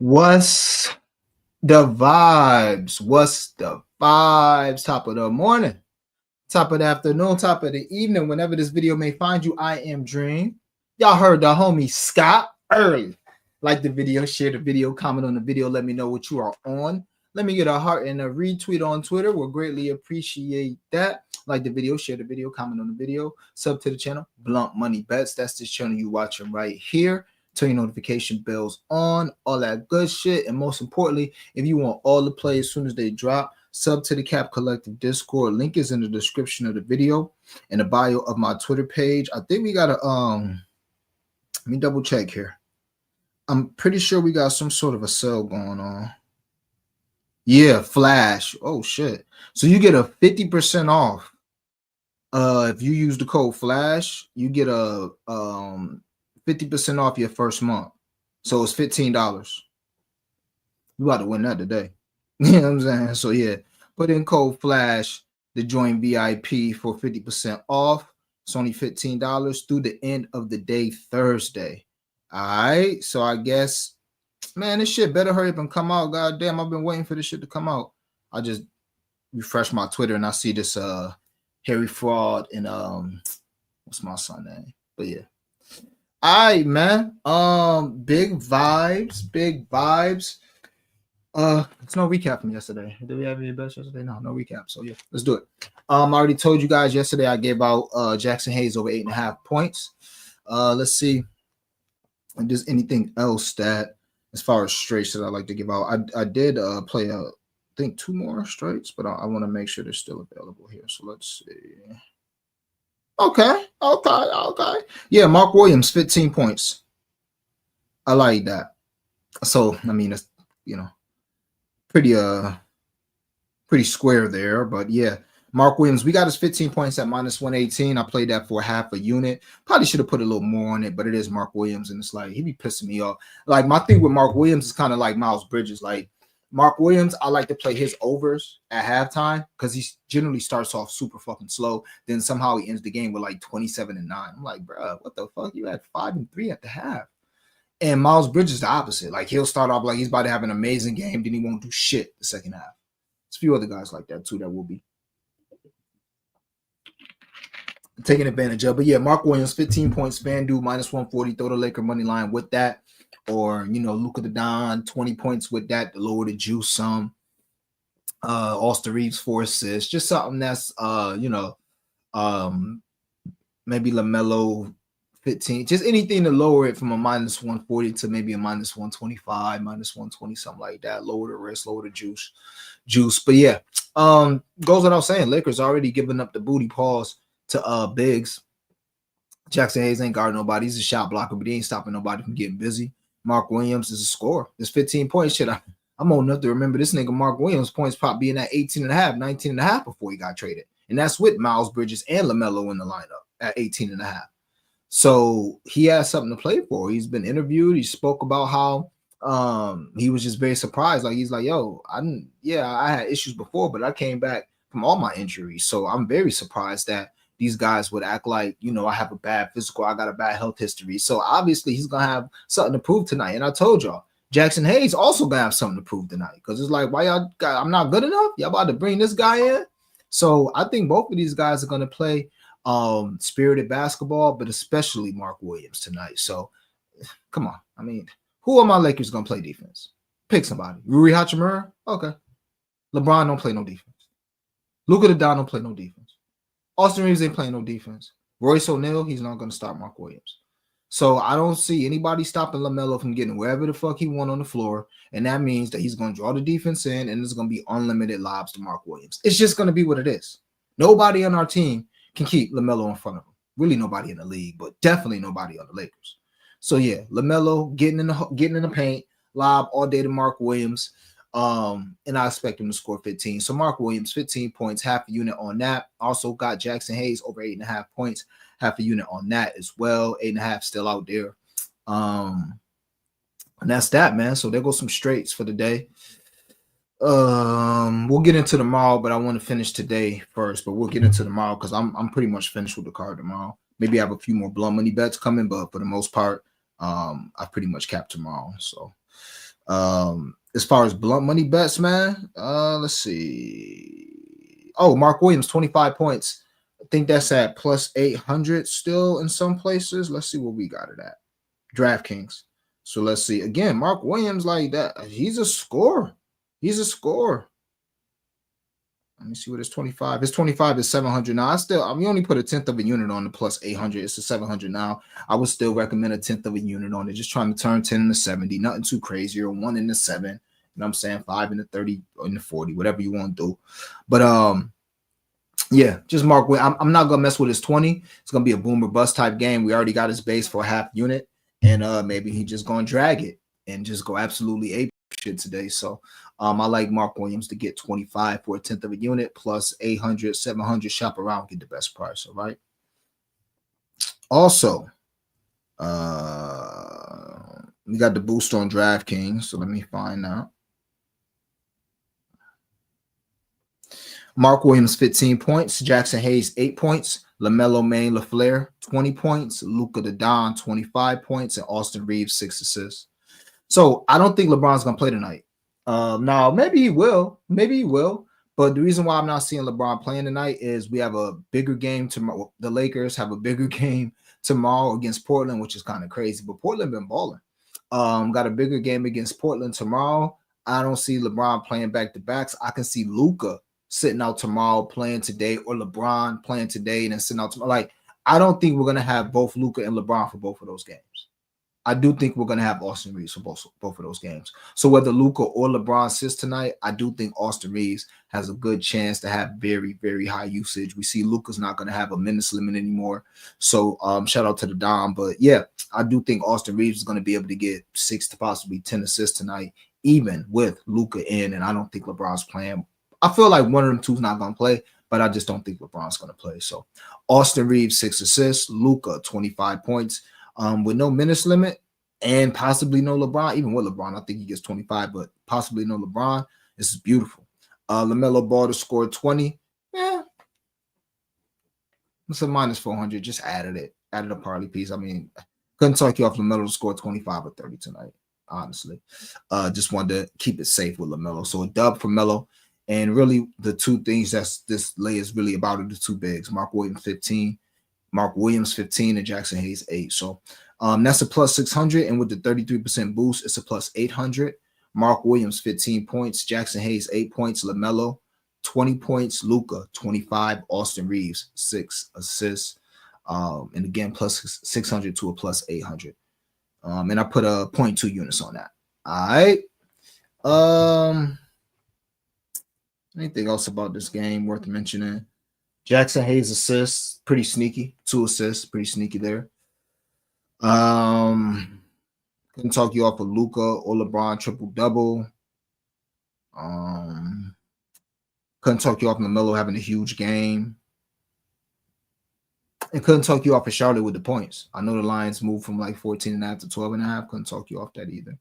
What's the vibes? What's the vibes? Top of the morning, top of the afternoon, top of the evening, whenever this video may find you. I am Dream. Y'all heard the homie Scott early. Like the video, share the video, comment on the video, let me know what you are on. Let me get a heart and a retweet on Twitter. We'll greatly appreciate that. Like the video, share the video, comment on the video, sub to the channel. Blunt Money Bets. That's this channel you watching right here. Turn your notification bells on, all that good shit. And most importantly, if you want all the plays as soon as they drop, sub to the Cap Collective Discord. Link is in the description of the video and the bio of my Twitter page. I think we got a let me double check here. I'm pretty sure we got some sort of a sale going on. Yeah, Flash. Oh shit. So you get a 50% off. If you use the code Flash, you get a 50% off your first month. So it's $15. You about to win that today. You know what I'm saying? So yeah, put in code Flash to join VIP for 50% off. It's only $15 through the end of the day, Thursday. All right. So I guess, man, this shit better hurry up and come out. God damn, I've been waiting for this shit to come out. I just refresh my Twitter and I see this Harry Fraud and what's my son name? But yeah. All right, man. Big vibes. It's no recap from yesterday. Did we have any bets yesterday? No recap. So yeah, let's do it. I already told you guys yesterday I gave out Jackson Hayes over 8.5 points. Let's see if there's anything else that, as far as straights, that I like to give out. I did play I think 2 more straights, but I want to make sure they're still available here. So let's see. Okay. Yeah, Mark Williams, 15 points. I like that. So I mean, it's pretty square there, but yeah, Mark Williams, we got his 15 points at -118. I played that for half a unit. Probably should have put a little more on it, but it is Mark Williams, and it's like he be pissing me off. Like my thing with Mark Williams is kind of like Miles Bridges. Like Mark Williams, I like to play his overs at halftime because he generally starts off super fucking slow. Then somehow he ends the game with like 27-9. I'm like, bro, what the fuck? You had 5 and 3 at the half. And Miles Bridges the opposite. Like he'll start off like he's about to have an amazing game, then he won't do shit the second half. There's a few other guys like that too that will be taking advantage of. But yeah, Mark Williams, 15 points, FanDuel -140. Throw the Laker money line with that. Or Luka the Don, 20 points with that to lower the juice some. Austin Reeves 4 assists. Just something that's maybe LaMelo 15, just anything to lower it from a -140 to maybe a -125, -120, something like that. Lower the risk, lower the juice. But yeah, goes without saying, Lakers already giving up the booty paws to Biggs. Jackson Hayes ain't guarding nobody. He's a shot blocker, but he ain't stopping nobody from getting busy. Mark Williams is a scorer. This 15 points shit. I'm old enough to remember this nigga Mark Williams points pop being at 18.5, 19.5 before he got traded. And that's with Miles Bridges and LaMelo in the lineup at 18.5. So he has something to play for. He's been interviewed. He spoke about how he was just very surprised. Like he's like, yo, I had issues before, but I came back from all my injuries. So I'm very surprised that these guys would act like, I have a bad physical, I got a bad health history. So obviously he's gonna have something to prove tonight. And I told y'all, Jackson Hayes also gonna have something to prove tonight. Because it's like, why y'all got, I'm not good enough? Y'all about to bring this guy in? So I think both of these guys are gonna play spirited basketball, but especially Mark Williams tonight. So come on. I mean, who are my Lakers gonna play defense? Pick somebody. Rui Hachimura? Okay. LeBron don't play no defense. Luka the Don don't play no defense. Austin Reeves ain't playing no defense. Royce O'Neal, he's not gonna stop Mark Williams. So I don't see anybody stopping LaMelo from getting wherever the fuck he want on the floor. And that means that he's gonna draw the defense in, and there's gonna be unlimited lobs to Mark Williams. It's just gonna be what it is. Nobody on our team can keep LaMelo in front of him. Really nobody in the league, but definitely nobody on the Lakers. So yeah, LaMelo getting in the paint, lob all day to Mark Williams. And I expect him to score 15. So Mark Williams, 15 points, half a unit on that. Also got Jackson Hayes over 8.5 points, half a unit on that as well. 8.5 still out there. And that's that, man. So there goes some straights for the day. We'll get into tomorrow, but I want to finish today first. But we'll get into tomorrow because I'm pretty much finished with the card tomorrow. Maybe I have a few more blunt money bets coming, but for the most part, I pretty much capped tomorrow. So As far as blunt money bets, man, let's see. Oh, Mark Williams, 25 points. I think that's at plus 800 still in some places. Let's see what we got it at. DraftKings. So let's see. Again, Mark Williams, like that. He's a scorer. He's a scorer. Let me see what his 25. His 25 is 700 now. We only put a tenth of a unit on the plus 800. It's a 700 now. I would still recommend a tenth of a unit on it. Just trying to turn 10 into 70. Nothing too crazy, or 1 into 7. You know what I'm saying? 5 into 30 or into 40, whatever you want to do. But yeah, just Mark Williams. I'm not gonna mess with his 20. It's gonna be a boomer bust type game. We already got his base for a half unit, and maybe he just gonna drag it and just go absolutely ape shit today. So I like Mark Williams to get 25 for a tenth of a unit plus 800, 700. Shop around, get the best price. All right. Also, we got the boost on DraftKings. So let me find out. Mark Williams, 15 points. Jackson Hayes, 8 points. LaMelo Main LaFleur, 20 points. Luka the Don, 25 points. And Austin Reeves, 6 assists. So I don't think LeBron's going to play tonight. Now, maybe he will. Maybe he will. But the reason why I'm not seeing LeBron playing tonight is we have a bigger game tomorrow. The Lakers have a bigger game tomorrow against Portland, which is kind of crazy. But Portland been balling. Got a bigger game against Portland tomorrow. I don't see LeBron playing back-to-backs. I can see Luka sitting out tomorrow, playing today, or LeBron playing today and then sitting out tomorrow. Like, I don't think we're going to have both Luka and LeBron for both of those games. I do think we're going to have Austin Reeves for both of those games. So whether Luka or LeBron sits tonight, I do think Austin Reeves has a good chance to have very, very high usage. We see Luka's not going to have a minutes limit anymore. So shout out to the Dom. But yeah, I do think Austin Reeves is going to be able to get 6 to possibly 10 assists tonight, even with Luka in. And I don't think LeBron's playing. I feel like one of them two is not going to play, but I just don't think LeBron's going to play. So Austin Reeves, 6 assists. Luka, 25 points. With no minutes limit and possibly no LeBron, even with LeBron, I think he gets 25, but possibly no LeBron. This is beautiful. LaMelo Ball to score 20. Yeah. It's a minus 400. Just added a parlay piece. I mean, couldn't talk you off LaMelo to score 25 or 30 tonight, honestly. Just wanted to keep it safe with LaMelo. So a dub for Melo. And really, the two things that this lay is really about are the two bigs. Mark Williams, 15. Mark Williams, 15, and Jackson Hayes, 8. So that's a plus 600. And with the 33% boost, it's a plus 800. Mark Williams, 15 points. Jackson Hayes, 8 points. LaMelo, 20 points. Luka, 25. Austin Reeves, 6 assists. And again, plus 600 to a plus 800. And I put a 0.2 units on that. All right. Anything else about this game worth mentioning? Jackson Hayes assists, pretty sneaky. 2 assists, pretty sneaky there. Couldn't talk you off of Luka or LeBron triple-double. Couldn't talk you off LaMelo having a huge game. And couldn't talk you off of Charlotte with the points. I know the Lions moved from like 14.5 to 12.5. Couldn't talk you off that either.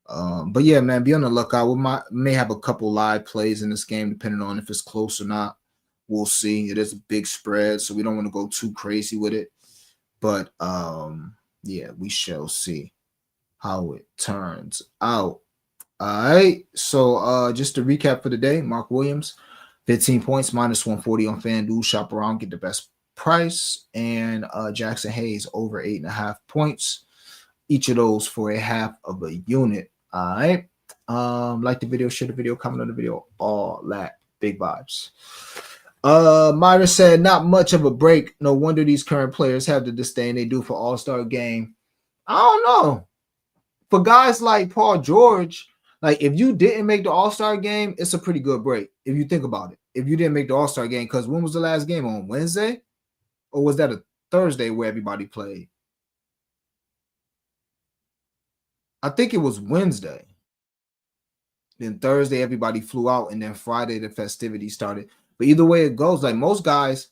But yeah, man, be on the lookout. We may have a couple live plays in this game, depending on if it's close or not. We'll see. It is a big spread, so we don't want to go too crazy with it. But yeah, we shall see how it turns out. All right. So just to recap for the day, Mark Williams, 15 points, minus 140 on FanDuel. Shop around, get the best price. And Jackson Hayes over 8.5 points. Each of those for a half of a unit. All right. Like the video, share the video, comment on the video, all that big vibes. Myra said, not much of a break. No wonder these current players have the disdain they do for All-Star game. I don't know. For guys like Paul George, like if you didn't make the All-Star game, it's a pretty good break. If you think about it. If you didn't make the All-Star game, because when was the last game? On Wednesday? Or was that a Thursday where everybody played? I think it was Wednesday. Then Thursday, everybody flew out, and then Friday, the festivities started. But either way it goes, like most guys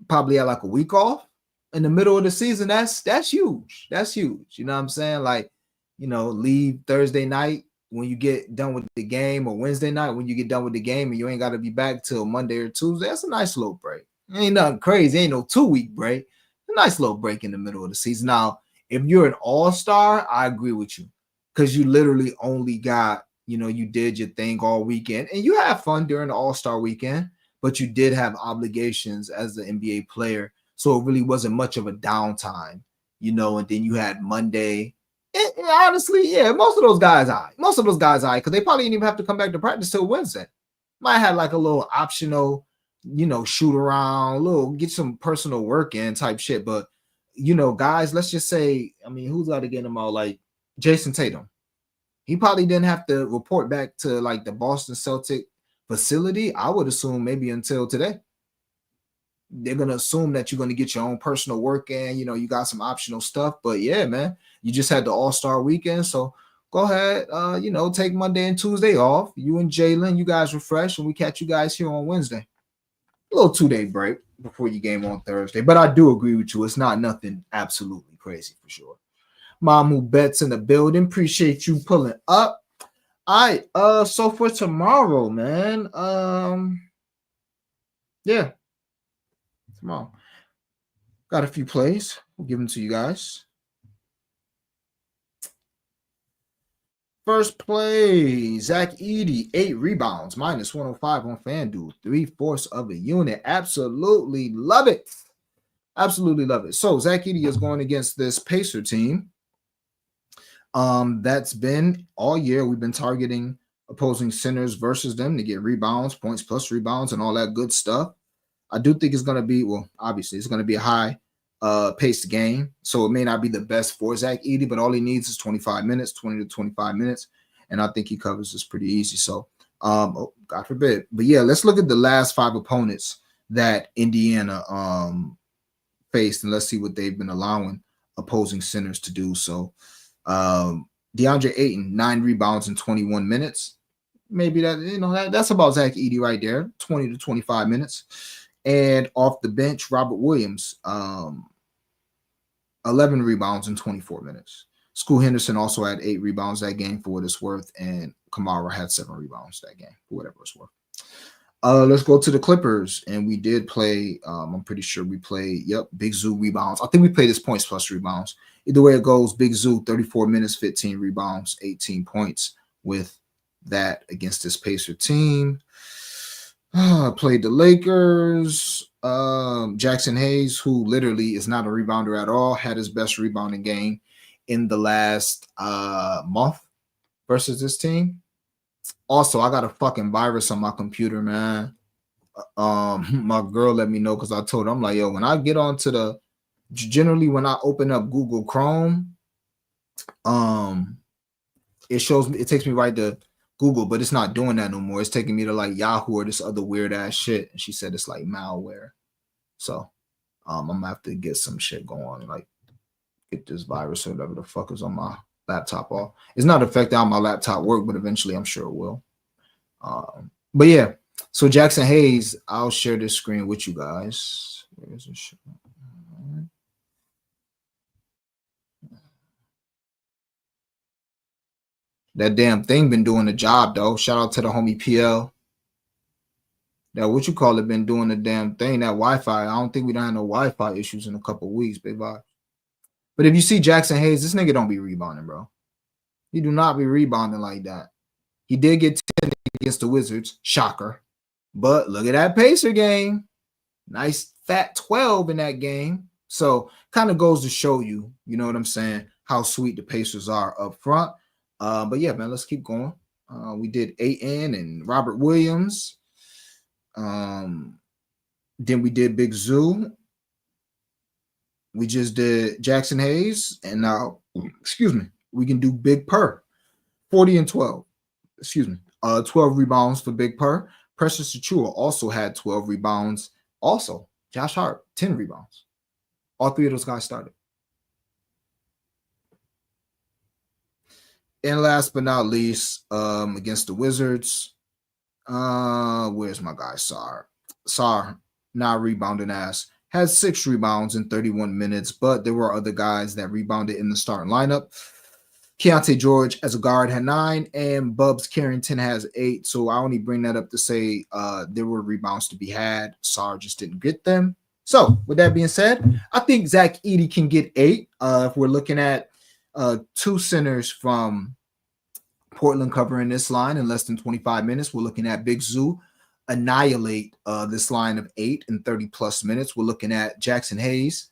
probably had like a week off in the middle of the season. That's huge. That's huge. You know what I'm saying? Like, you know, leave Thursday night when you get done with the game, or Wednesday night when you get done with the game, and you ain't got to be back till Monday or Tuesday. That's a nice little break. Ain't nothing crazy. Ain't no 2-week break. A nice little break in the middle of the season. Now, if you're an all-star, I agree with you. because you literally only got, you did your thing all weekend and you had fun during the All-Star weekend, but you did have obligations as the NBA player. So it really wasn't much of a downtime, and then you had Monday. And honestly, yeah, most of those guys, because they probably didn't even have to come back to practice till Wednesday. Might have like a little optional, shoot around, get some personal work in type shit. But, guys, let's just say, I mean, who's out to get them all? Like Jason Tatum. He probably didn't have to report back to like the Boston Celtic facility. I would assume maybe until today. They're going to assume that you're going to get your own personal work in, you got some optional stuff. But yeah, man, you just had the All-Star weekend. So go ahead, take Monday and Tuesday off. You and Jalen, you guys refresh, and we catch you guys here on Wednesday. A little 2-day break before you game on Thursday. But I do agree with you. It's not nothing absolutely crazy for sure. Mamu Bets in the building. Appreciate you pulling up. All right. So for tomorrow, man. Yeah. Tomorrow. Got a few plays. We'll give them to you guys. First play, Zach Edey, 8 rebounds, minus 105 on FanDuel, 3/4 of a unit. Absolutely love it. Absolutely love it. So Zach Edey is going against this Pacer team. That's been all year. We've been targeting opposing centers versus them to get rebounds, points plus rebounds, and all that good stuff. I do think it's going to be, obviously, it's going to be a high paced game. So it may not be the best for Zach Edey, but all he needs is 25 minutes, 20 to 25 minutes. And I think he covers this pretty easy. So, God forbid. But yeah, let's look at the last 5 opponents that Indiana faced, and let's see what they've been allowing opposing centers to do. So, DeAndre Ayton, 9 rebounds in 21 minutes. Maybe that's about Zach Edey right there, 20 to 25 minutes. And off the bench, Robert Williams, 11 rebounds in 24 minutes. Scoot Henderson also had 8 rebounds that game for what it's worth, and Kamara had 7 rebounds that game for whatever it's worth. Let's go to the Clippers, and we did play. I'm pretty sure we played. Big Zoo rebounds. I think we played this points plus rebounds. Either way it goes, Big Zoo 34 minutes, 15 rebounds, 18 points with that against this Pacer team. Played the Lakers. Jackson Hayes, who literally is not a rebounder at all, had his best rebounding game in the last month versus this team. Also, I got a fucking virus on my computer, man. My girl let me know because I told her, I'm like, yo, when I get onto generally when I open up Google Chrome, it shows me, it takes me right to Google, but it's not doing that no more. It's taking me to like Yahoo or this other weird ass shit. And she said it's like malware. So I'm gonna have to get some shit going, like get this virus or whatever the fuck is on my laptop off. It's not affecting how my laptop work, but eventually I'm sure it will. But yeah, so Jackson Hayes, I'll share this screen with you guys. Where is this shit? That damn thing been doing the job though. Shout out to the homie PL. That what you call it been doing the damn thing. That Wi-Fi. I don't think we don't have no Wi-Fi issues in a couple weeks, big vibe. But if you see Jackson Hayes, this nigga don't be rebounding, bro. He do not be rebounding like that. He did get 10 against the Wizards. Shocker. But look at that Pacer game. Nice fat 12 in that game. So kind of goes to show you, you know what I'm saying, how sweet the Pacers are up front. But yeah, man, let's keep going. We did Ayton and Robert Williams. Then we did Big Zoo. We just did Jackson Hayes. And now, we can do Big Purr. 40 and 12. 12 rebounds for Big Purr. Precious Achiuwa also had 12 rebounds. Also, Josh Hart, 10 rebounds. All 3 of those guys started. And last but not least, against the Wizards, where's my guy, Sar? Sar, not rebounding ass, had 6 rebounds in 31 minutes, but there were other guys that rebounded in the starting lineup. Keontae George as a guard had 9, and Bubs Carrington has 8. So I only bring that up to say there were rebounds to be had. Sar just didn't get them. So with that being said, I think Zach Edey can get 8. If we're looking at 2 centers from Portland covering this line in less than 25 minutes. We're looking at Big Zoo annihilate this line of 8 in 30 plus minutes. We're looking at Jackson Hayes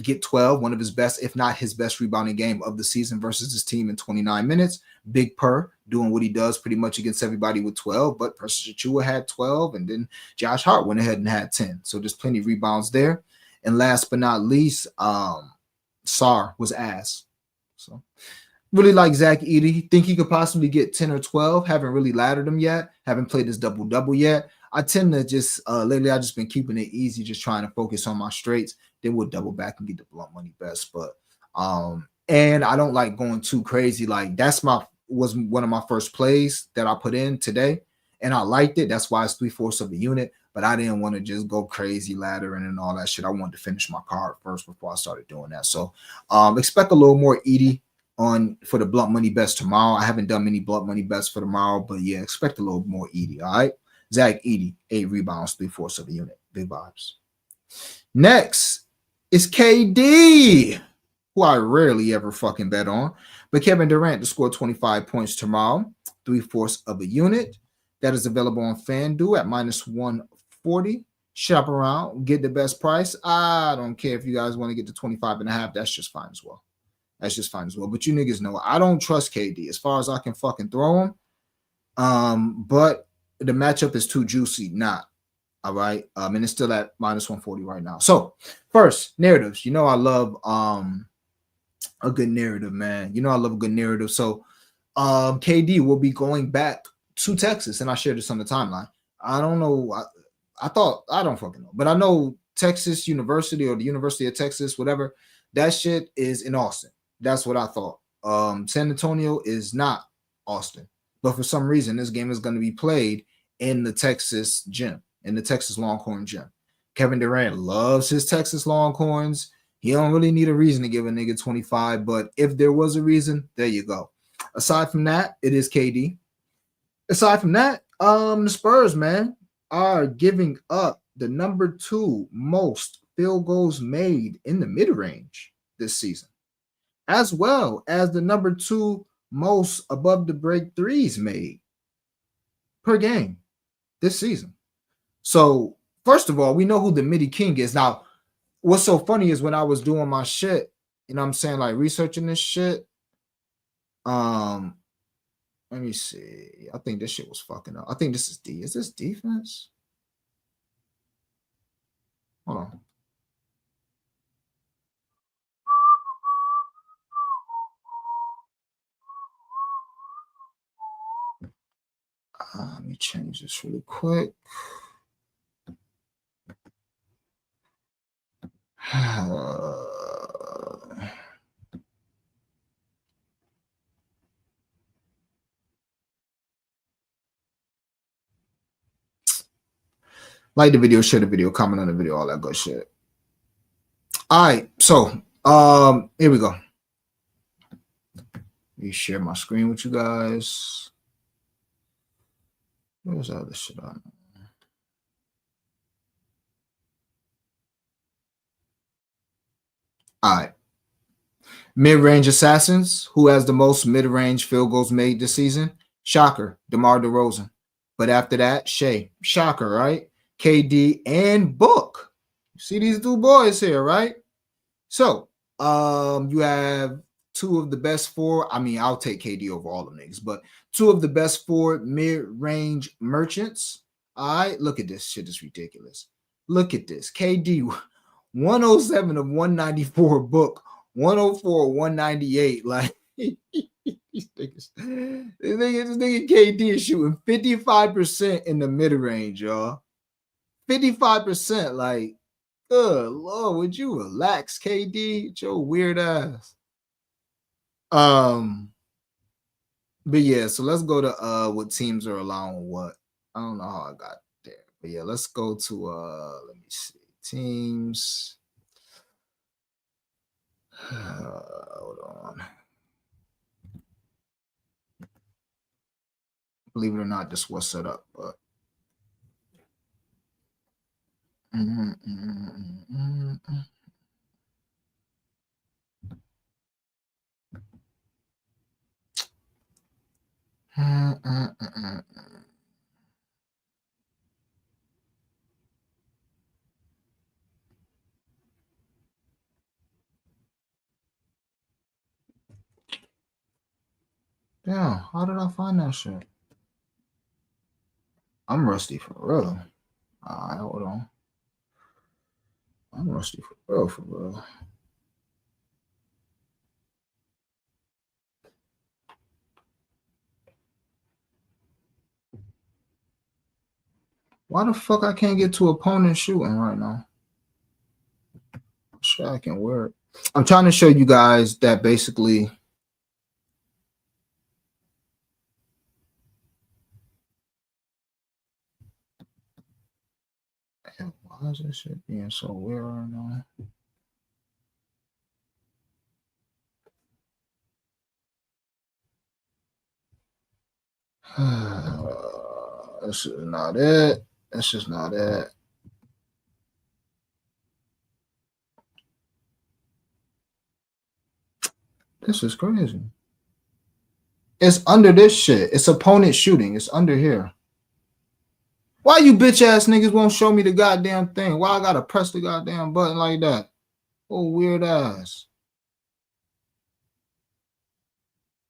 get 12, one of his best, if not his best rebounding game of the season versus his team in 29 minutes. Big Purr doing what he does pretty much against everybody with 12, but Precious Achiuwa had 12, and then Josh Hart went ahead and had 10. So there's plenty of rebounds there. And last but not least, Sarr was ass. So really like Zach Edey. Think he could possibly get 10 or 12. Haven't really laddered him yet. Haven't played his double-double yet. I tend to just, lately I've just been keeping it easy, just trying to focus on my straights. Then we'll double back and get the blunt money best. But, and I don't like going too crazy. Like was one of my first plays that I put in today, and I liked it. That's why it's 3/4 of a unit. But I didn't want to just go crazy laddering and all that shit. I wanted to finish my card first before I started doing that. So expect a little more Edey for the blunt money best tomorrow. I haven't done many blunt money best for tomorrow, but yeah, expect a little more Edey. All right. Zach Edey, 8 rebounds, 3/4 of a unit. Big vibes. Next is KD, who I rarely ever fucking bet on. But Kevin Durant to score 25 points tomorrow, 3/4 of a unit. That is available on FanDuel at -140. Shop around, get the best price. I don't care if you guys want to get to 25.5. That's just fine as well. That's just fine as well. But you niggas know I don't trust KD as far as I can fucking throw him. But the matchup is too juicy not. All right. And it's still at -140 right now. So first, narratives. You know I love a good narrative, man. You know I love a good narrative. So KD will be going back to Texas, and I shared this on the timeline. I don't know. I don't fucking know, but I know Texas University or the University of Texas, whatever, that shit is in Austin. That's what I thought. San Antonio is not Austin, but for some reason, this game is going to be played in the Texas gym, in the Texas Longhorn gym. Kevin Durant loves his Texas Longhorns. He don't really need a reason to give a nigga 25, but if there was a reason, there you go. Aside from that, it is KD. Aside from that, the Spurs, man, are giving up the number 2 most field goals made in the mid-range this season, as well as the number 2 most above the break threes made per game this season. So, first of all, we know who the Midi King is. Now, what's so funny is when I was doing my shit, you know what I'm saying, like researching this shit, let me see. I think this shit was fucking up. I think this is D. Is this defense? Hold on. Let me change this really quick. Like the video, share the video, comment on the video, all that good shit. All right, so here we go. Let me share my screen with you guys. Where's all this shit on? All right. Mid-range assassins. Who has the most mid-range field goals made this season? Shocker, DeMar DeRozan. But after that, Shea. Shocker, right? KD and Book. You see these 2 boys here, right? So, you have 2 of the best 4. I mean, I'll take KD over all the niggas, but 2 of the best 4 mid-range merchants. All right, look at this shit. Is ridiculous. Look at this. KD, 107 of 194. Book, 104 198. Like, this nigga KD is shooting 55% in the mid-range, y'all. 55%. Like, good Lord, would you relax, KD? It's your weird ass. But yeah, so let's go to what teams are allowing what. I don't know how I got there. But yeah, let's go to let me see. Teams. Hold on. Believe it or not, this was set up, but Damn, how did I find that shit? I'm rusty for real. Alright, hold on. I'm rusty for real, for real. Why the fuck I can't get to opponent shooting right now? Sure, I can wear it. I'm trying to show you guys that basically. Why is this shit being so weird right now? This is not it. This is not it. This is crazy. It's under this shit. It's opponent shooting. It's under here. Why you bitch ass niggas won't show me the goddamn thing? Why I gotta press the goddamn button like that? Oh, weird ass.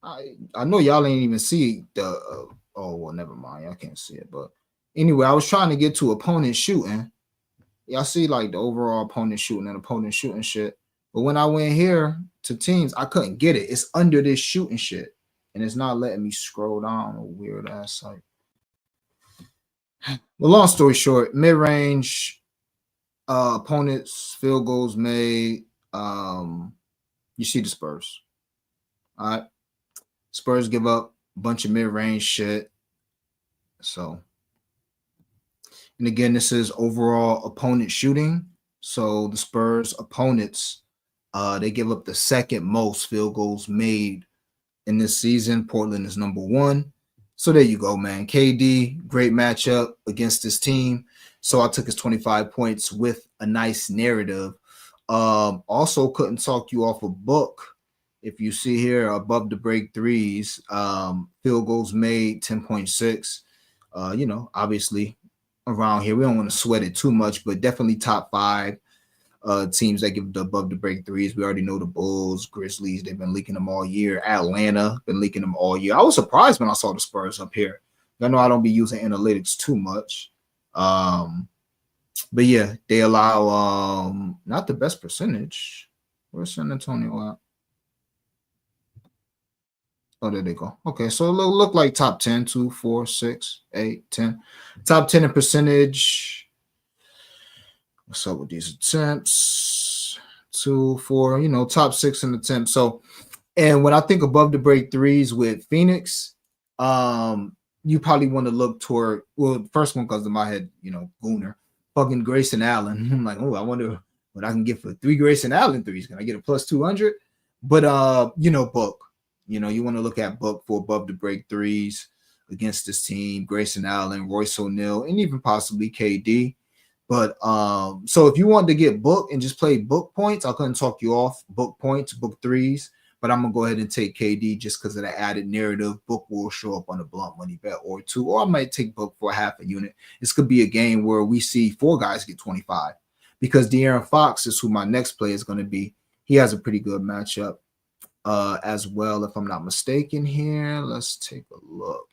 I know y'all ain't even see the. Oh well, never mind. Y'all can't see it. But anyway, I was trying to get to opponent shooting. Y'all see like the overall opponent shooting and opponent shooting shit. But when I went here to teams, I couldn't get it. It's under this shooting shit, and it's not letting me scroll down. A weird ass site. Well, long story short, mid range opponents, field goals made. You see the Spurs. All right. Spurs give up a bunch of mid range shit. So, and again, this is overall opponent shooting. So the Spurs opponents, they give up the second most field goals made in this season. Portland is number one. So there you go, man. KD, great matchup against this team. So I took his 25 points with a nice narrative. Also couldn't talk you off a book. If you see here above the break threes, field goals made 10.6. Obviously around here, we don't want to sweat it too much, but definitely top five teams that give the above the break threes. We already know the Bulls, Grizzlies, they've been leaking them all year. Atlanta been leaking them all year. I was surprised when I saw the Spurs up here. I know I don't be using analytics too much. But yeah, they allow not the best percentage. Where's San Antonio at? Oh, there they go. Okay, so look like top 10, 2, 4, 6, 8, 10. Top 10 in percentage. What's up with these attempts? 2, 4, top 6 in attempts. So, and when I think above the break threes with Phoenix, you probably want to look toward, well, the first one comes to my head, Gooner, fucking Grayson Allen. I'm like, oh, I wonder what I can get for 3 Grayson Allen threes. Can I get a plus 200? But, Book. You want to look at Book for above the break threes against this team, Grayson Allen, Royce O'Neal, and even possibly KD. But so if you want to get Book and just play Book points, I couldn't talk you off Book points, Book threes. But I'm gonna go ahead and take KD just because of the added narrative. Book will show up on a blunt money bet or two, or I might take Book for half a unit. This could be a game where we see 4 guys get 25 because De'Aaron Fox is who my next play is going to be. He has a pretty good matchup as well, if I'm not mistaken. Here, let's take a look.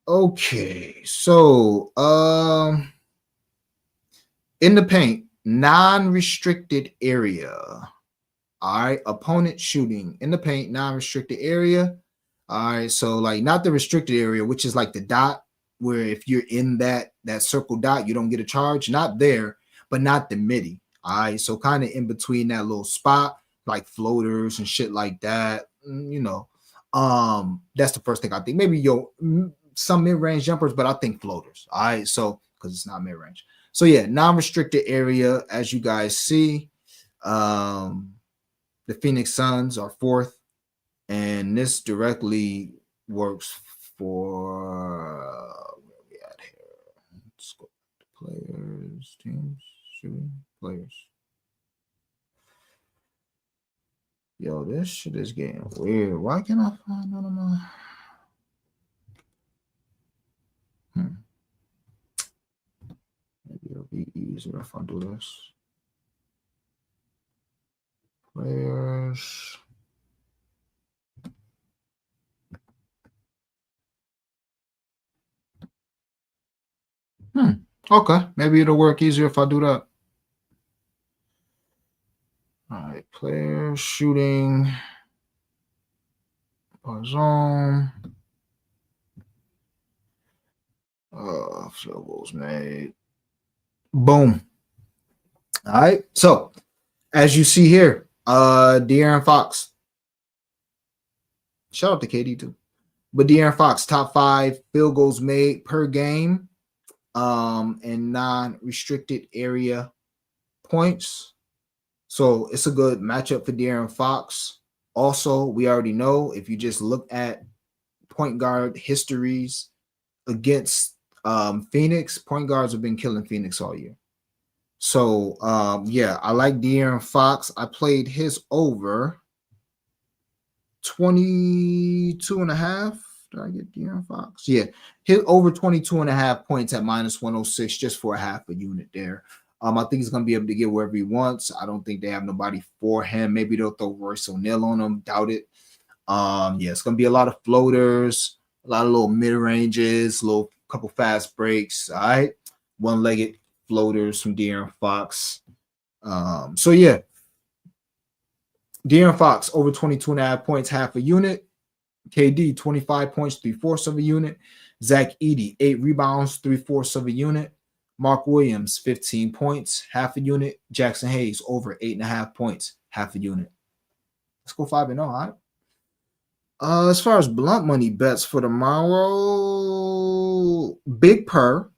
Okay, so in the paint, non-restricted area. All right, opponent shooting in the paint, non-restricted area. All right, so like not the restricted area, which is like the dot, where if you're in that circle dot, you don't get a charge. Not there, but not the midi. All right, so kind of in between that little spot, like floaters and shit like that. That's the first thing I think. Maybe some mid-range jumpers, but I think floaters. All right, so because it's not mid-range. So yeah, non-restricted area, as you guys see. The Phoenix Suns are 4th, and this directly works for where we at here. Let's go to players, teams, shooting, players. Yo, this shit is getting weird. Why can't I find none of my? Maybe it'll be easier if I do this. Players. Okay, maybe it'll work easier if I do that. All right, player shooting zone. Field goals made. Boom. All right. So as you see here, De'Aaron Fox. Shout out to KD too. But De'Aaron Fox, top 5 field goals made per game, and non-restricted area points. So it's a good matchup for De'Aaron Fox. Also, we already know if you just look at point guard histories against Phoenix, point guards have been killing Phoenix all year. So yeah, I like De'Aaron Fox. I played his over 22 and a half. Did I get De'Aaron Fox? Yeah, hit over 22 and a half points at minus 106 just for a half a unit there. I think he's going to be able to get wherever he wants. I don't think they have nobody for him. Maybe they'll throw Royce O'Neal on him. Doubt it. Yeah, it's going to be a lot of floaters, a lot of little mid-ranges, little couple fast breaks. All right. One-legged floaters from De'Aaron Fox. So yeah, De'Aaron Fox over 22 and a half points, half a unit. KD 25 points, 3/4 of a unit. Zach Edey 8 rebounds, 3/4 of a unit. Mark Williams 15 points, half a unit. Jackson Hayes over 8.5 points, half a unit. Let's go 5-0. All right. As far as blunt money bets for tomorrow, Big Per,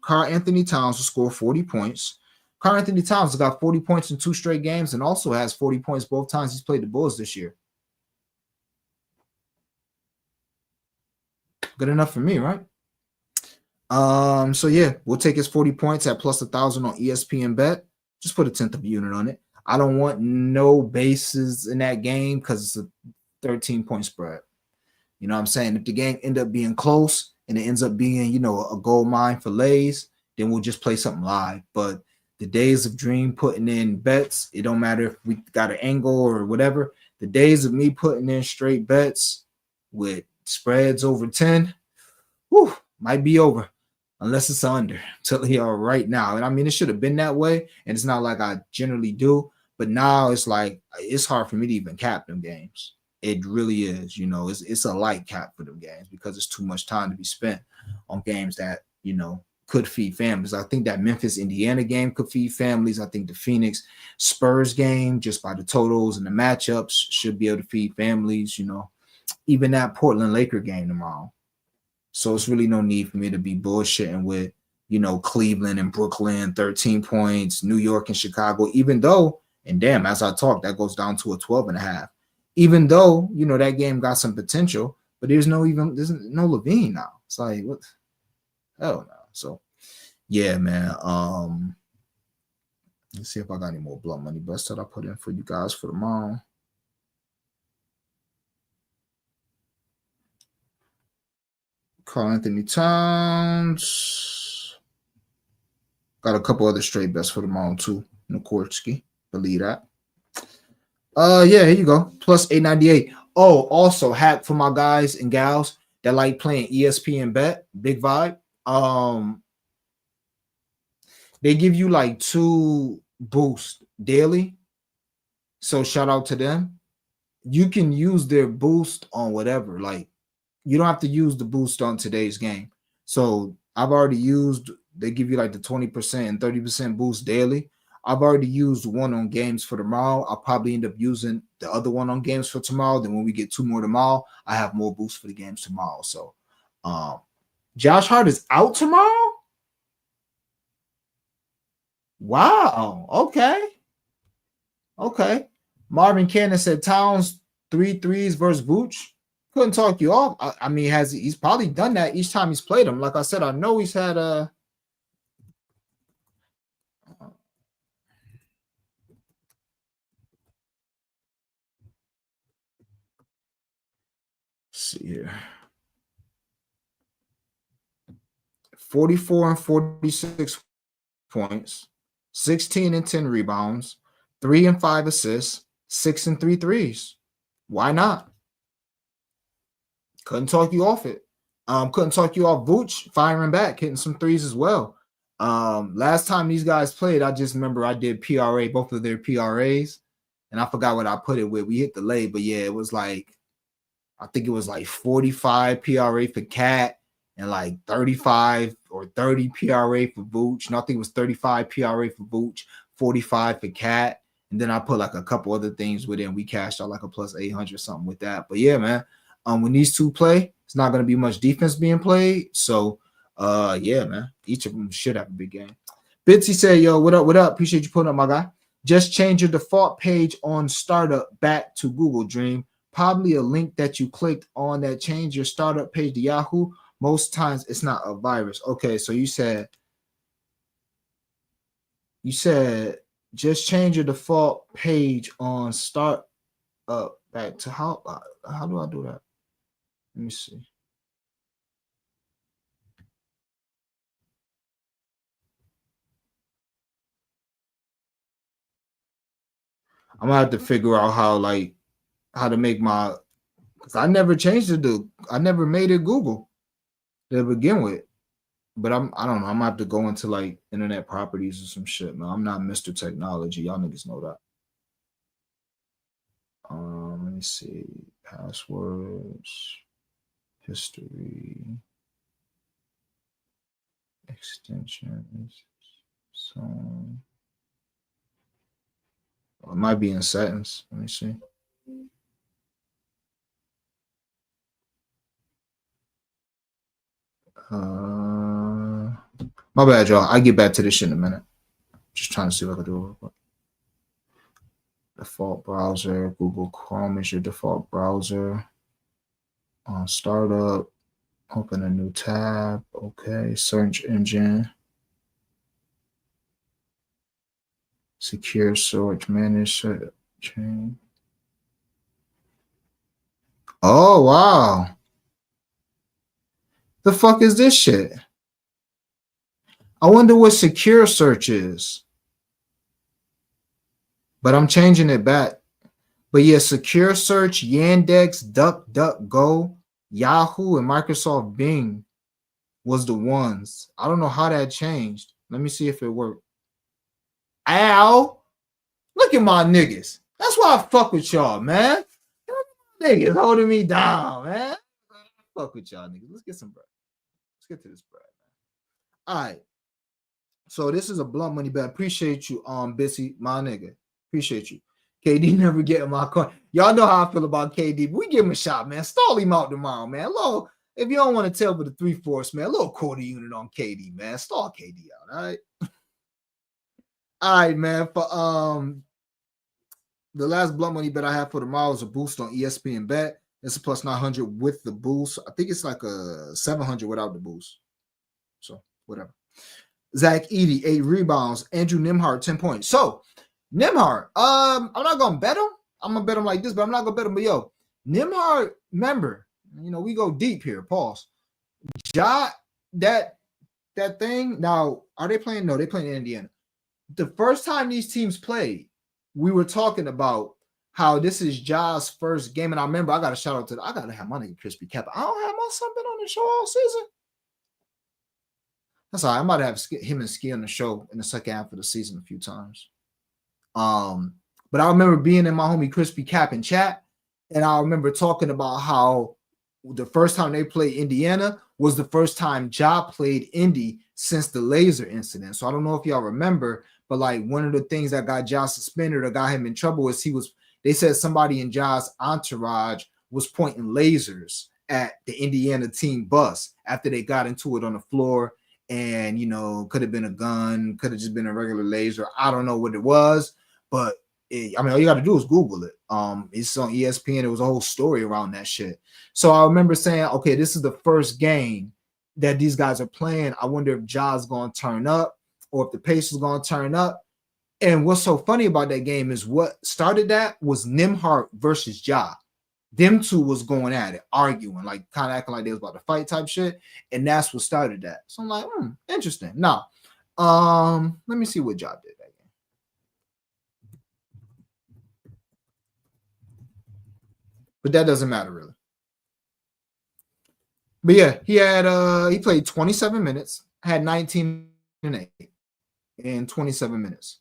Karl-Anthony Towns will score 40 points. Karl-Anthony Towns has got 40 points in 2 straight games and also has 40 points both times he's played the Bulls this year. Good enough for me, right? So yeah, we'll take his 40 points at plus 1,000 on ESPN bet. Just put a 10th of a unit on it. I don't want no bases in that game because it's a 13-point spread. You know what I'm saying? If the game end up being close and it ends up being, you know, a gold mine for lays, then we'll just play something live. But the days of Dream putting in bets, it don't matter if we got an angle or whatever. The days of me putting in straight bets with spreads over 10, whew, might be over. Unless it's under. I'm telling you right now. And I mean, it should have been that way. And it's not like I generally do. But now it's like, it's hard for me to even cap them games. It really is. You know, it's a light cap for them games because it's too much time to be spent on games that, you know, could feed families. I think that Memphis, Indiana game could feed families. I think the Phoenix Spurs game, just by the totals and the matchups, should be able to feed families, you know. Even that Portland Laker game tomorrow. So it's really no need for me to be bullshitting with, you know, Cleveland and Brooklyn, 13 points, New York and Chicago, even though, and damn, as I talk, that goes down to a 12 and a half. Even though, you know, that game got some potential, but there's no LaVine now. It's like, what? Hell no. So, yeah, man. Let's see if I got any more blunt money bets that I put in for you guys for tomorrow. Karl-Anthony Towns. Got a couple other straight bets for tomorrow too. Nowitzki, believe that. Yeah, here you go. Plus 898. Oh, also hack for my guys and gals that like playing ESPN bet, big vibe. They give you like 2 boosts daily. So shout out to them. You can use their boost on whatever. Like, you don't have to use the boost on today's game. So I've already used, they give you like the 20% and 30% boost daily. I've already used one on games for tomorrow. I'll probably end up using the other one on games for tomorrow. Then when we get 2 more tomorrow, I have more boosts for the games tomorrow. So Josh Hart is out tomorrow? Wow. Okay. Marvin Cannon said Towns 3 threes versus Vooch. Couldn't talk you off. I mean, he's probably done that each time he's played him. Like I said, I know he's had a. See here. 44 and 46 points, 16 and 10 rebounds, 3 and 5 assists, 6 and 3 threes. Why not? Couldn't talk you off it. Couldn't talk you off Vooch firing back, hitting some threes as well. Last time these guys played, I just remember I did PRA, both of their PRAs, and I forgot what I put it with. We hit the lay, but yeah, it was like, I think it was like 45 PRA for Cat and like 35 or 30 PRA for Vooch. And I think it was 35 PRA for Vooch, 45 for Cat. And then I put like a couple other things with it, and we cashed out like a plus 800 something with that. But yeah, man, when these two play, it's not going to be much defense being played. So yeah, man, each of them should have a big game. Bitsy said, yo, what up, what up? Appreciate you putting up, my guy. Just change your default page on startup back to Google Dream. Probably a link that you clicked on that changed your startup page to Yahoo. Most times it's not a virus. Okay, so you said just change your default page on start up back to how do I do that? Let me see. I'm gonna have to figure out how to make my, because I never changed it to, I never made it Google to begin with. But I don't know. I'm gonna have to go into like internet properties or some shit, man. I'm not Mr. Technology. Y'all niggas know that. Let me see. Passwords, history, extensions. So it might be in settings. Let me see. My bad, y'all. I get back to this shit in a minute. Just trying to see what I can do. Default browser. Google Chrome is your default browser. On startup, open a new tab. Okay, search engine. Secure search, manage search chain. Oh wow. The fuck is this shit? I wonder what secure search is. But I'm changing it back. But yeah, secure search, Yandex, DuckDuckGo, Yahoo, and Microsoft Bing was the ones. I don't know how that changed. Let me see if it worked. Ow! Look at my niggas. That's why I fuck with y'all, man. Niggas holding me down, man. Fuck with y'all niggas. Let's get some bread. Let's get to this bread, man. All right. So this is a blunt money bet. Appreciate you, Bissy, my nigga. Appreciate you. KD never getting my coin. Y'all know how I feel about KD. But we give him a shot, man. Stall him out tomorrow, man. Little, if you don't want to tell with the 3/4, man, a little quarter unit on KD, man. Stall KD out, all right? All right, man. For the last blunt money bet I have for tomorrow is a boost on ESPN Bet. It's a plus 900 with the boost. I think it's like a 700 without the boost. So whatever. Zach Edey, 8 rebounds. Andrew Nembhard, 10 points. So Nembhard, I'm not gonna bet him. I'm gonna bet him like this, but I'm not gonna bet him. But yo, Nembhard, remember, we go deep here. Pause. That thing. Now, are they playing? No, they playing in Indiana. The first time these teams played, we were talking about how this is Ja's first game. And I remember I got a shout out to I gotta have my nigga Crispy Kappa. I don't have my son been on the show all season. That's all right. I might have him and Ski on the show in the second half of the season a few times. But I remember being in my homie Crispy Cap in chat, and I remember talking about how the first time they played Indiana was the first time Ja played Indy since the laser incident. So I don't know if y'all remember, but like one of the things that got Ja suspended or got him in trouble is they said somebody in Ja's entourage was pointing lasers at the Indiana team bus after they got into it on the floor. And, could have been a gun, could have just been a regular laser. I don't know what it was, but all you got to do is Google it. It's on ESPN. There was a whole story around that shit. So I remember saying, okay, this is the first game that these guys are playing. I wonder if Ja's going to turn up or if the Pacers going to turn up. And what's so funny about that game is what started that was Nembhard versus Ja. Them two was going at it, arguing, like kind of acting like they was about to fight type shit. And that's what started that. So I'm like, interesting. Now, let me see what Ja did that game. But that doesn't matter really. But yeah, he played 27 minutes, had 19 and 8 in 27 minutes.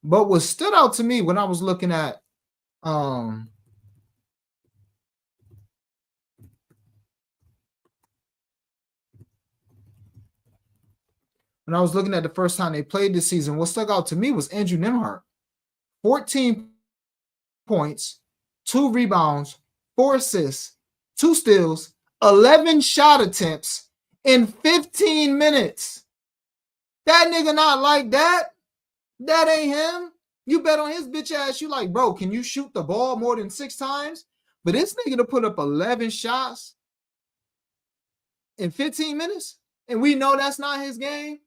But what stood out to me when I was looking at the first time they played this season, what stuck out to me was Andrew Nembhard. 14 points, 2 rebounds, 4 assists, 2 steals, 11 shot attempts in 15 minutes. That nigga not like that. That ain't him. You bet on his bitch ass. You like, bro, can you shoot the ball more than 6 times? But this nigga to put up 11 shots in 15 minutes, and we know that's not his game.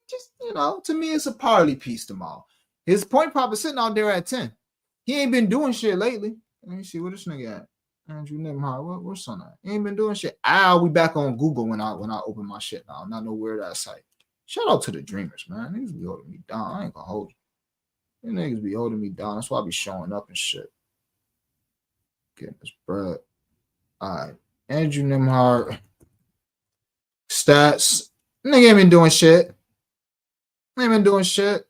Just, to me, it's a parley piece tomorrow. His point prop is sitting out there at 10. He ain't been doing shit lately. Let me see what this nigga at. Andrew Nembhard. What's on that? He ain't been doing shit. We back on Google when I open my shit now. I'm not no weird ass site. Shout out to the Dreamers, man. Niggas be holding me down. I ain't gonna hold you. Them niggas be holding me down. That's why I be showing up and shit. Getting this bread. All right. Andrew Nembhard. Stats. Nigga ain't been doing shit. Ain't been doing shit.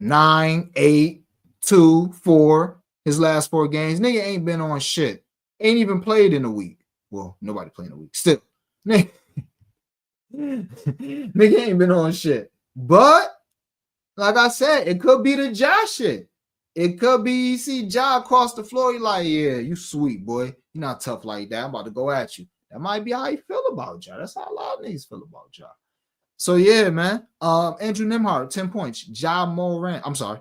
9, 8, 2, 4. His last 4 games. Nigga ain't been on shit. Ain't even played in a week. Well, nobody played in a week. Still. Nigga ain't been on shit. But, like I said, it could be the Ja shit. It could be you see Ja across the floor. You like, yeah, you sweet, boy. You're not tough like that. I'm about to go at you. That might be how you feel about Ja. That's how a lot of niggas feel about Ja. So, yeah, man. Andrew Nembhard, 10 points. Ja Morant. I'm sorry.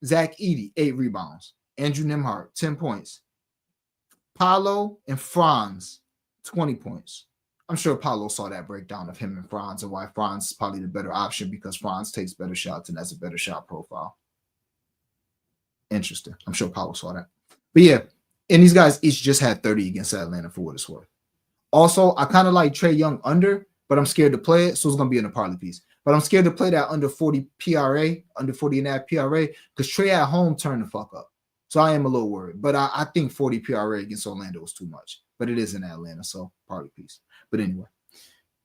Zach Edey, 8 rebounds. Andrew Nembhard, 10 points. Paolo and Franz, 20 points. I'm sure Paolo saw that breakdown of him and Franz and why Franz is probably the better option because Franz takes better shots and has a better shot profile. Interesting. I'm sure Paolo saw that. But yeah, and these guys each just had 30 against Atlanta for what it's worth. Also, I kind of like Trae Young under, but I'm scared to play it, so it's going to be in a parlay piece. But I'm scared to play that under 40 PRA, under 40.5 PRA, because Trae at home turned the fuck up. So I am a little worried. But I think 40 PRA against Orlando is too much. But it is in Atlanta, so parlay piece. But anyway,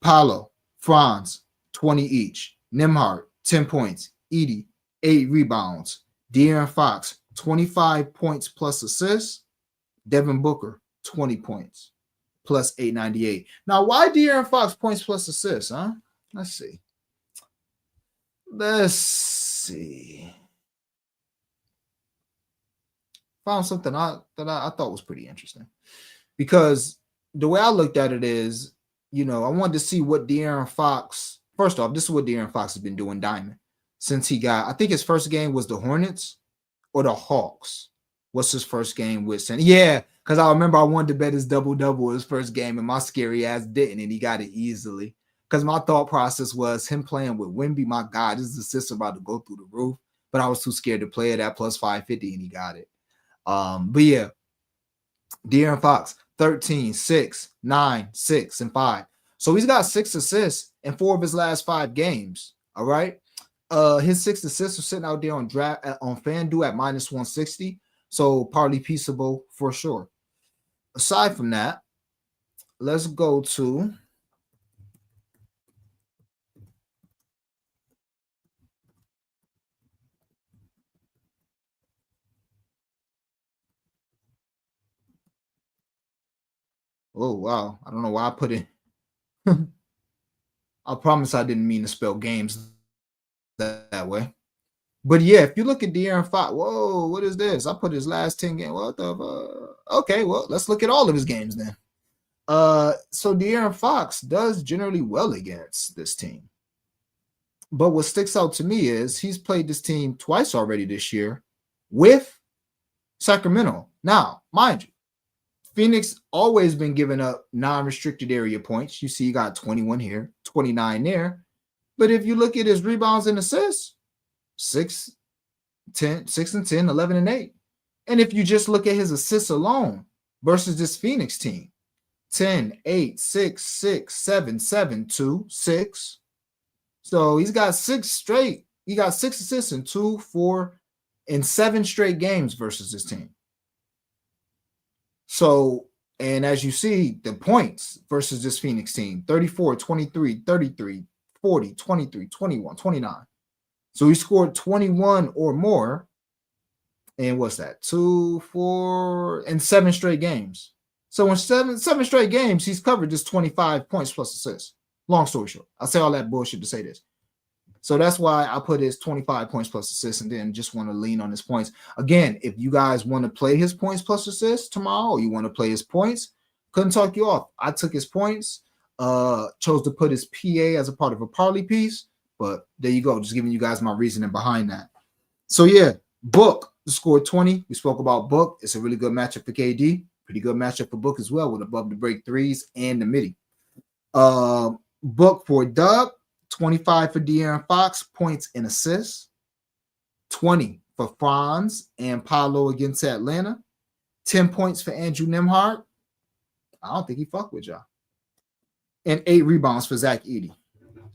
Paolo, Franz, 20 each. Nembhard, 10 points. Edey, 8 rebounds. De'Aaron Fox, 25 points plus assists. Devin Booker, 20 points plus 898. Now, why De'Aaron Fox points plus assists, huh? Let's see. Found something that I thought was pretty interesting. Because the way I looked at it is, I wanted to see what De'Aaron Fox, first off, this is what De'Aaron Fox has been doing diamond since he got, I think his first game was the Hornets or the Hawks. What's his first game with? Yeah, because I remember I wanted to bet his double-double his first game, and my scary ass didn't, and he got it easily. Because my thought process was him playing with Wemby, my God, this assist about to go through the roof, but I was too scared to play it at plus 550, and he got it. But yeah, De'Aaron Fox, 13, 6, 9, 6, and 5. So he's got 6 assists in 4 of his last 5 games. All right. His 6 assists are sitting out there on FanDuel at minus 160. So partly peaceable for sure. Aside from that, let's go to oh wow. I don't know why I put it. I promise I didn't mean to spell games that way. But yeah, if you look at De'Aaron Fox, whoa, what is this? I put his last 10 games. What the okay, well, let's look at all of his games then. So De'Aaron Fox does generally well against this team. But what sticks out to me is he's played this team twice already this year with Sacramento. Now, mind you, Phoenix always been giving up non-restricted area points. You see, you got 21 here, 29 there. But if you look at his rebounds and assists, 6 and 10, 11 and 8. And if you just look at his assists alone versus this Phoenix team, 10, 8, 6, 6, 7, 7, 2, 6. So he's got 6 straight. He got 6 assists in 2, 4, and 7 straight games versus this team. So, and as you see, the points versus this Phoenix team, 34, 23, 33, 40, 23, 21, 29. So he scored 21 or more. And what's that? 2, 4, and 7 straight games. So in seven straight games, he's covered just 25 points plus assists. Long story short, I say all that bullshit to say this. So that's why I put his 25 points plus assists and then just want to lean on his points. Again, if you guys want to play his points plus assists tomorrow, or you want to play his points, couldn't talk you off. I took his points, chose to put his PA as a part of a parlay piece, but there you go. Just giving you guys my reasoning behind that. So yeah, Book scored 20. We spoke about Book. It's a really good matchup for KD. Pretty good matchup for Book as well with above the break threes and the midi. Book for Dub, 25 for De'Aaron Fox, points and assists. 20 for Franz and Paolo against Atlanta. 10 points for Andrew Nembhard. I don't think he fucked with y'all. And 8 rebounds for Zach Edey.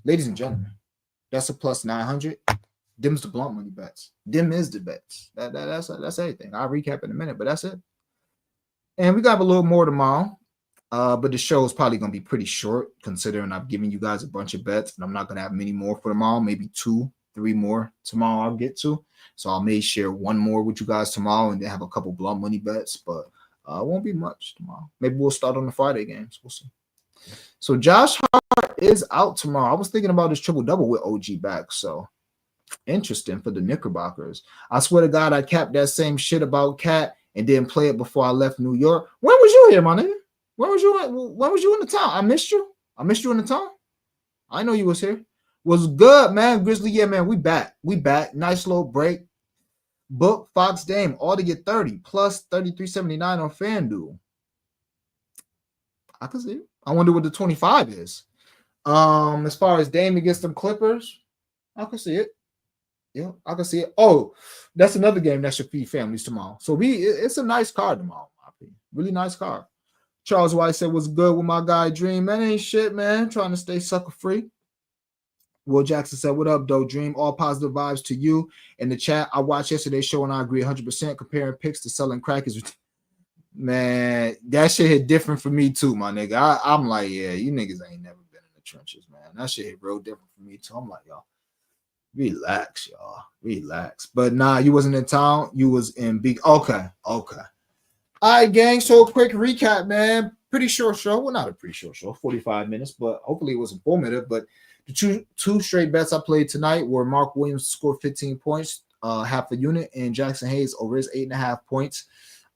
Ladies and gentlemen, that's a plus 900. Them's the blunt money bets. Them is the bets. That's everything. I'll recap in a minute, but that's it. And we got a little more tomorrow. But the show is probably going to be pretty short, considering I've given you guys a bunch of bets, and I'm not going to have many more for tomorrow. Maybe 2, 3 more tomorrow I'll get to. So I may share one more with you guys tomorrow and then have a couple blunt money bets, but it won't be much tomorrow. Maybe we'll start on the Friday games. We'll see. So Josh Hart is out tomorrow. I was thinking about his triple-double with OG back, so interesting for the Knickerbockers. I swear to God, I capped that same shit about Cat and didn't play it before I left New York. When was you here, my nigga? When was you in the town? I missed you. I missed you in the town. I know you was here. Was good, man. Grizzly, yeah, man. We back. Nice little break. Book, Fox, Dame, all to get 30 plus 33.79 on FanDuel. I can see it. I wonder what the 25 is. As far as Dame against them Clippers, I can see it. Yeah, I can see it. Oh, that's another game that should feed families tomorrow. So it's a nice card tomorrow, in my opinion. Really nice card. Charles White said, what's good with my guy Dream? Man, ain't shit, man. Trying to stay sucker free. Will Jackson said, what up, though, Dream? All positive vibes to you. In the chat, I watched yesterday's show and I agree 100%. Comparing picks to selling crack is, man, that shit hit different for me too, my nigga. I'm like, yeah, you niggas ain't never been in the trenches, man. That shit hit real different for me too. I'm like, y'all, relax, y'all. Relax. But nah, you wasn't in town. You was in big. Okay. All right, gang. So a quick recap, man. Pretty short show. Well, not a pretty short show, 45 minutes, but hopefully it was informative. But the two straight bets I played tonight were Mark Williams to score 15 points, half a unit, and Jackson Hayes over his 8.5 points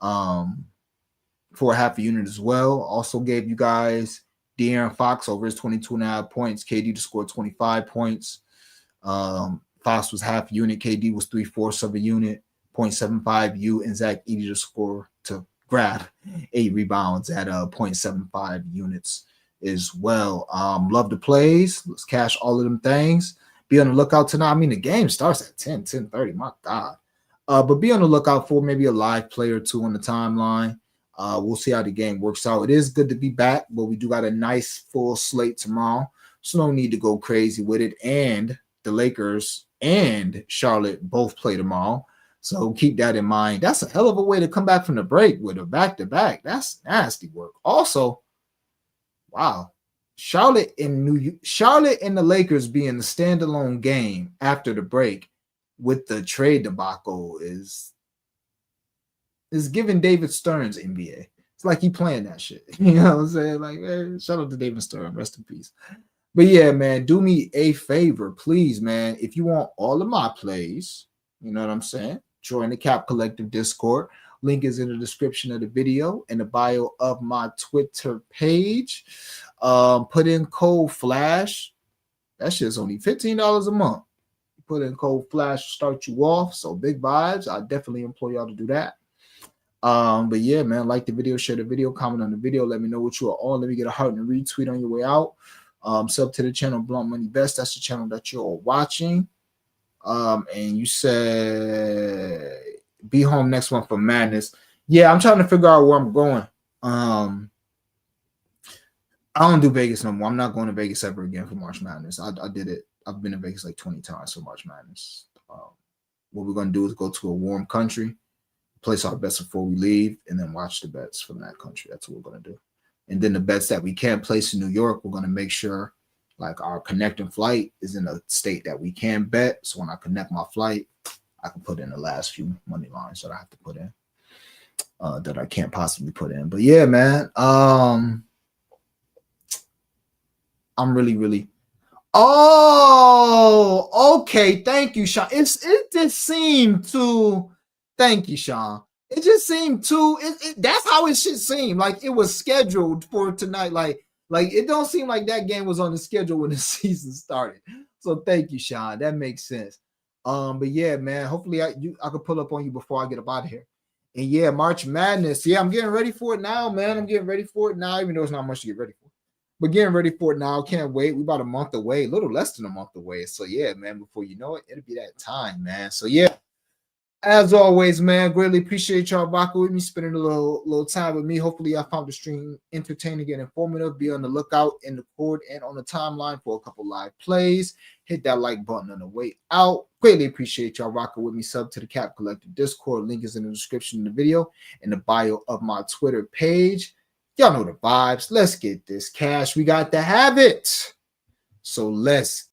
for a half a unit as well. Also gave you guys De'Aaron Fox over his 22.5 points, KD to score 25 points. Fox was half unit, KD was 3/4 of a unit, 0.75 U, and Zach Edey to score to grab 8 rebounds at 0.75 units as well. Love the plays. Let's cash all of them things. Be on the lookout tonight. I mean, the game starts at 10:30. My God. But be on the lookout for maybe a live play or two on the timeline. We'll see how the game works out. It is good to be back, but we do got a nice full slate tomorrow. So no need to go crazy with it. And the Lakers and Charlotte both play tomorrow. So keep that in mind. That's a hell of a way to come back from the break with a back-to-back. That's nasty work. Also, wow. Charlotte and the Lakers being the standalone game after the break with the trade debacle is giving David Stern's NBA. It's like he playing that shit. You know what I'm saying? Like, man, shout out to David Stern. Rest in peace. But yeah, man, do me a favor, please, man. If you want all of my plays, you know what I'm saying? Join the Cap Collective Discord. Link is in the description of the video and the bio of my Twitter page. Put in code FLASH. That shit's only $15 a month. Put in code FLASH to start you off. So big vibes. I definitely implore y'all to do that. But yeah, man, like the video, share the video, comment on the video. Let me know what you are on. Let me get a heart and a retweet on your way out. Sub to the channel Blunt Money Best. That's the channel that you're watching. And you said be home next month for Madness. Yeah, I'm trying to figure out where I'm going. I don't do Vegas no more. I'm not going to Vegas ever again for March Madness. I did it. I've been to Vegas like 20 times for March Madness. What we're going to do is go to a warm country, place our bets before we leave, and then watch the bets from that country. That's what we're going to do. And then the bets that we can't place in New York, we're going to make sure Like our connecting flight is in a state that we can bet. So when I connect my flight, I can put in the last few money lines that I have to put in, that I can't possibly put in. But yeah, man. I'm really. Oh, okay. Thank you, Sean. It just seemed to. Thank you, Sean. It just seemed to. That's how it should seem. Like it was scheduled for tonight. Like it don't seem like that game was on the schedule when the season started. So thank you, Sean. That makes sense. But yeah, man. Hopefully I could pull up on you before I get up out of here. And yeah, March Madness. Yeah, I'm getting ready for it now, man. I'm getting ready for it now, even though it's not much to get ready for. But getting ready for it now. Can't wait. We're about a month away, a little less than a month away. So yeah, man, before you know it, it'll be that time, man. So yeah, as always, man, greatly appreciate y'all rocking with me, spending a little time with me. Hopefully, I found the stream entertaining and informative. Be on the lookout in the cord and on the timeline for a couple live plays. Hit that like button on the way out. Greatly appreciate y'all rocking with me. Sub to the Cap Collective Discord. Link is in the description of the video and the bio of my Twitter page. Y'all know the vibes. Let's get this cash. We got to have it. So let's